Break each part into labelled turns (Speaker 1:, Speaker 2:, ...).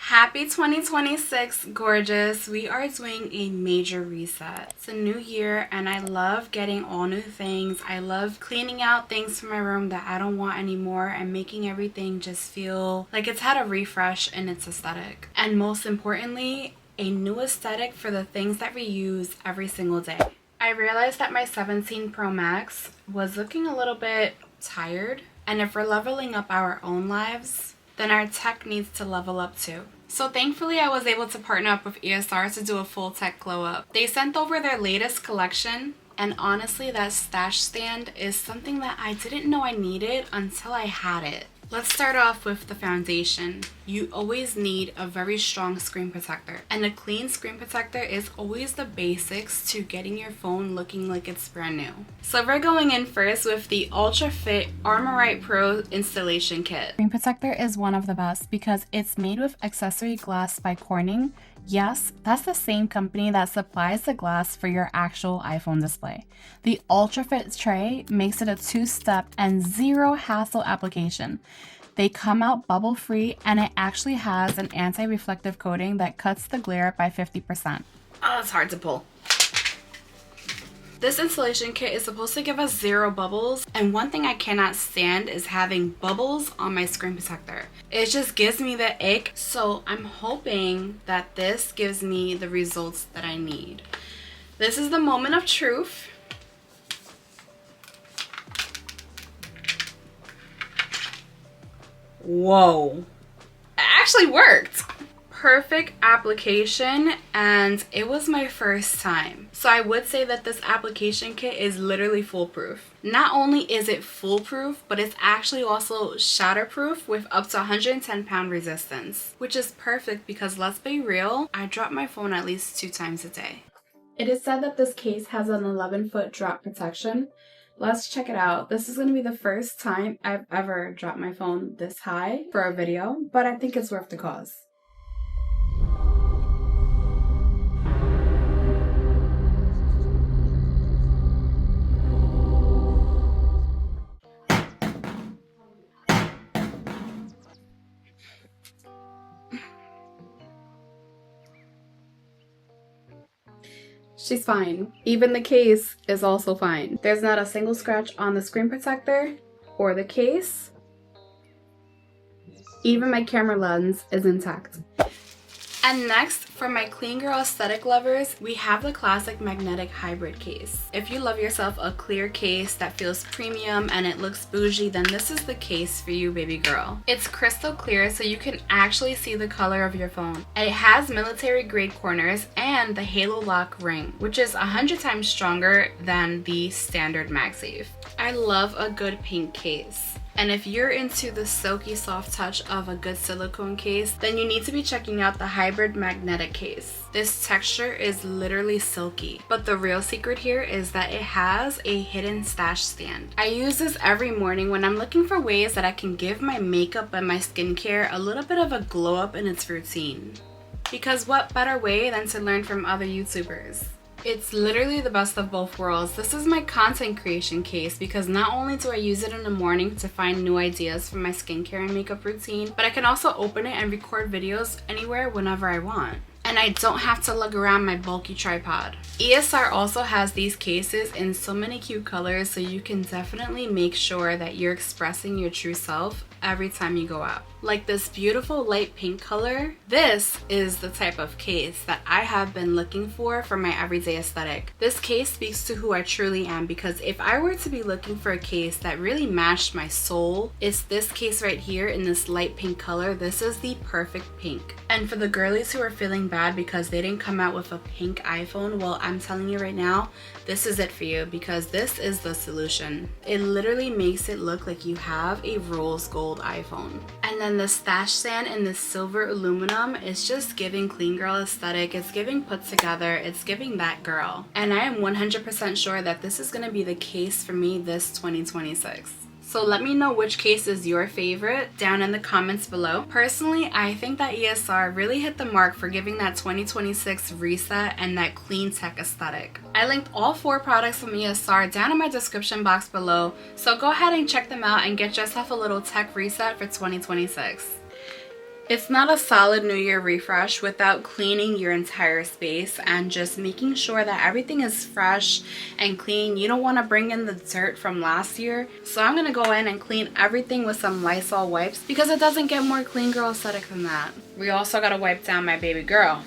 Speaker 1: Happy 2026, gorgeous. We are doing a major reset. It's a new year and I love getting all new things. I love cleaning out things from my room that I don't want anymore and making everything just feel like it's had a refresh in its aesthetic. And most importantly, a new aesthetic for the things that we use every single day. I realized that my 17 Pro Max was looking a little bit tired, and if we're leveling up our own lives, then our tech needs to level up too. So thankfully I was able to partner up with ESR to do a full tech glow up. They sent over their latest collection, and honestly that stash stand is something that I didn't know I needed until I had it. Let's start off with the foundation. You always need a very strong screen protector, and a clean screen protector is always the basics to getting your phone looking like it's brand new. So we're going in first with the UltraFit Armorite Pro installation kit. Screen protector is one of the best because it's made with Accessory Glass by Corning. Yes, that's the same company that supplies the glass for your actual iPhone display. The UltraFit tray makes it a two-step and zero hassle application. They come out bubble free, and it actually has an anti-reflective coating that cuts the glare by 50%. Oh, it's hard to pull. This installation kit is supposed to give us zero bubbles, and one thing I cannot stand is having bubbles on my screen protector. It just gives me the ick, so I'm hoping that this gives me the results that I need. This is the moment of truth. Whoa, it actually worked. Perfect application, and it was my first time. So I would say that this application kit is literally foolproof. Not only is it foolproof, but it's actually also shatterproof with up to 110-pound resistance, which is perfect because let's be real, I drop my phone at least 2 times a day. It is said that this case has an 11-foot drop protection. Let's check it out. This is going to be the first time I've ever dropped my phone this high for a video, but I think it's worth the cause. She's fine. Even the case is also fine. There's not a single scratch on the screen protector or the case. Even my camera lens is intact. And next, for my clean girl aesthetic lovers, we have the classic magnetic hybrid case. If you love yourself a clear case that feels premium and it looks bougie, then this is the case for you, baby girl. It's crystal clear so you can actually see the color of your phone. And it has military grade corners and the halo lock ring, which is 100 times stronger than the standard Magsafe. I love a good pink case. And if you're into the silky soft touch of a good silicone case, then you need to be checking out the hybrid magnetic case. This texture is literally silky, but the real secret here is that it has a hidden stash stand. I use this every morning when I'm looking for ways that I can give my makeup and my skincare a little bit of a glow up in its routine. Because what better way than to learn from other YouTubers? It's literally the best of both worlds. This is my content creation case because not only do I use it in the morning to find new ideas for my skincare and makeup routine, but I can also open it and record videos anywhere whenever I want. And I don't have to lug around my bulky tripod. ESR also has these cases in so many cute colors, so you can definitely make sure that you're expressing your true self every time you go out. Like this beautiful light pink color, this is the type of case that I have been looking for my everyday aesthetic. This case speaks to who I truly am, because if I were to be looking for a case that really matched my soul, it's this case right here in this light pink color. This is the perfect pink. And for the girlies who are feeling bad because they didn't come out with a pink iPhone, well, I'm telling you right now, this is it for you, because this is the solution. It literally makes it look like you have a rose gold iPhone. And then the stash stand in this silver aluminum is just giving clean girl aesthetic. It's giving put together. It's giving that girl. And I am 100% sure that this is going to be the case for me this 2026. So let me know which case is your favorite down in the comments below. Personally, I think that ESR really hit the mark for giving that 2026 reset and that clean tech aesthetic. I linked all 4 products from ESR down in my description box below, so go ahead and check them out and get yourself a little tech reset for 2026. It's not a solid New Year refresh without cleaning your entire space and just making sure that everything is fresh and clean. You don't want to bring in the dirt from last year. So I'm going to go in and clean everything with some Lysol wipes because it doesn't get more clean girl aesthetic than that. We also got to wipe down my baby girl,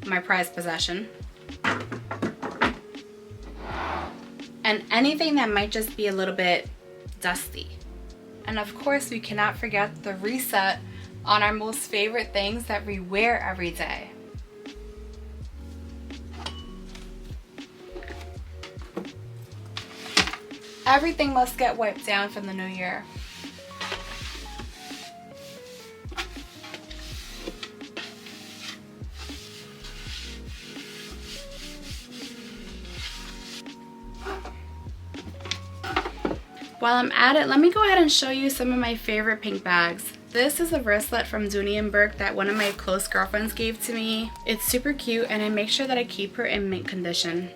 Speaker 1: my prized possession, and anything that might just be a little bit dusty. And of course, we cannot forget the reset on our most favorite things that we wear every day. Everything must get wiped down for the new year. While I'm at it, let me go ahead and show you some of my favorite pink bags. This is a wristlet from Dooney & Bourke that one of my close girlfriends gave to me. It's super cute and I make sure that I keep her in mint condition.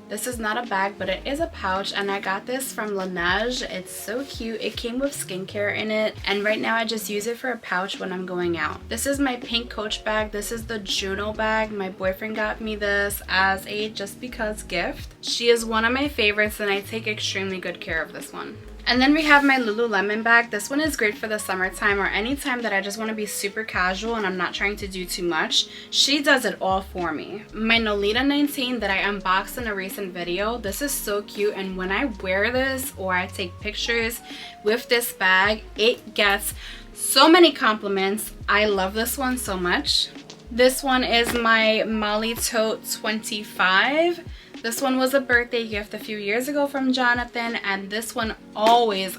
Speaker 1: This is not a bag, but it is a pouch, and I got this from Laneige. It's so cute. It came with skincare in it, and right now I just use it for a pouch when I'm going out. This is my pink Coach bag. This is the Juno bag. My boyfriend got me this as a just because gift. She is one of my favorites, and I take extremely good care of this one. And then we have my Lululemon bag. This one is great for the summertime or any time that I just want to be super casual and I'm not trying to do too much. She does it all for me. My Nolita 19 that I unboxed in a recent video. This is so cute, and when I wear this or I take pictures with this bag, it gets so many compliments. I love this one so much. This one is my Molly Tote 25. This one was a birthday gift a few years ago from Jonathan, and this one always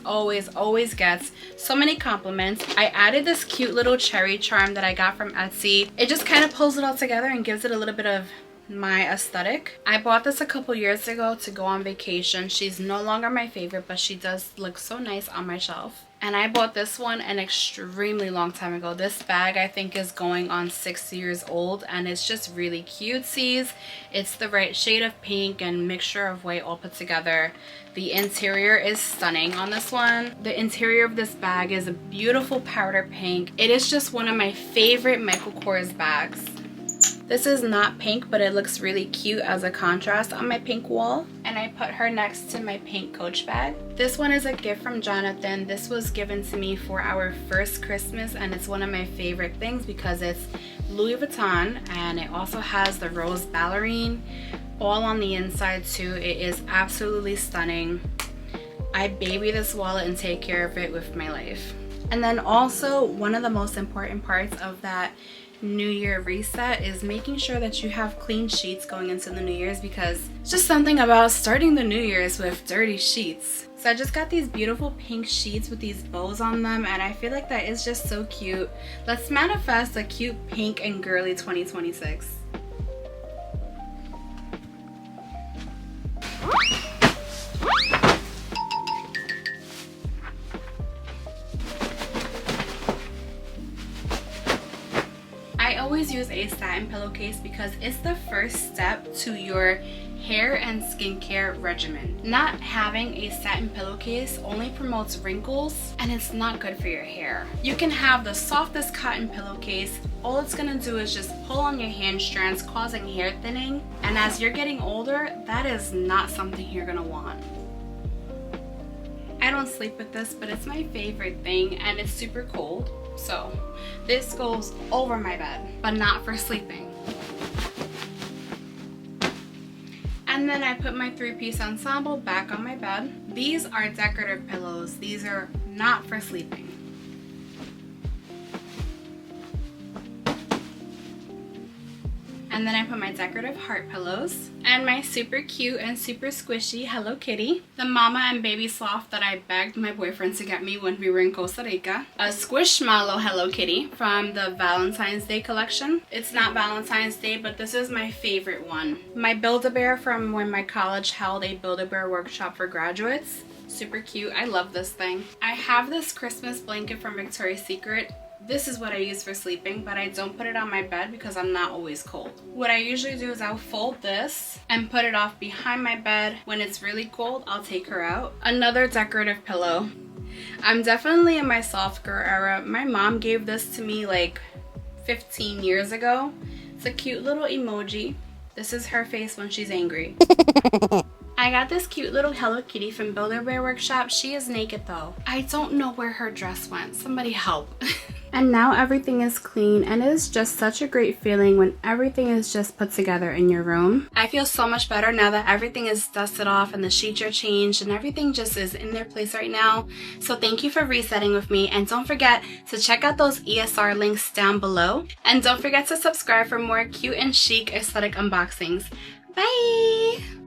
Speaker 1: gets so many compliments. I added this cute little cherry charm that I got from Etsy. It just kind of pulls it all together and gives it a little bit of my aesthetic. I bought this a couple years ago to go on vacation. She's no longer my favorite, but she does look so nice on my shelf. And I bought this one an extremely long time ago. This bag I think is going on 6 years old, and it's just really cutesies. It's the right shade of pink and mixture of white all put together. The interior is stunning on this one. The interior of this bag is a beautiful powder pink. It is just one of my favorite Michael Kors bags. This is not pink, but it looks really cute as a contrast on my pink wall. And I put her next to my pink Coach bag. This one is a gift from Jonathan. This was given to me for our first Christmas, and it's one of my favorite things because it's Louis Vuitton, and it also has the rose ballerine all on the inside too. It is absolutely stunning. I baby this wallet and take care of it with my life. And then also, one of the most important parts of that New Year reset is making sure that you have clean sheets going into the New Year's, because it's just something about starting the New Year's with dirty sheets. So I just got these beautiful pink sheets with these bows on them, and I feel like that is just so cute. Let's manifest a cute pink and girly 2026. I always use a satin pillowcase because it's the first step to your hair and skincare regimen. Not having a satin pillowcase only promotes wrinkles, and it's not good for your hair. You can have the softest cotton pillowcase. All it's gonna do is just pull on your hand strands, causing hair thinning. And as you're getting older, that is not something you're gonna want. I don't sleep with this, but it's my favorite thing, and it's super cold. So this goes over my bed, but not for sleeping. And then I put my 3-piece ensemble back on my bed. These are decorative pillows. These are not for sleeping. And then I put my decorative heart pillows and my super cute and super squishy Hello Kitty, the mama and baby sloth that I begged my boyfriend to get me when we were in Costa Rica. A Squishmallow Hello Kitty from the Valentine's Day collection. It's not Valentine's Day, but this is my favorite one. My Build-A-Bear from when my college held a Build-A-Bear workshop for graduates. Super cute. I love this thing. I have this Christmas blanket from Victoria's Secret. This is what I use for sleeping, but I don't put it on my bed because I'm not always cold. What I usually do is I'll fold this and put it off behind my bed. When it's really cold, I'll take her out. Another decorative pillow. I'm definitely in my soft girl era. My mom gave this to me like 15 years ago. It's a cute little emoji. This is her face when she's angry. I got this cute little Hello Kitty from Build-A-Bear Workshop. She is naked though. I don't know where her dress went. Somebody help. And now everything is clean, and it is just such a great feeling when everything is just put together in your room. I feel so much better now that everything is dusted off and the sheets are changed and everything just is in their place right now. So thank you for resetting with me, and don't forget to check out those ESR links down below. And don't forget to subscribe for more cute and chic aesthetic unboxings. Bye!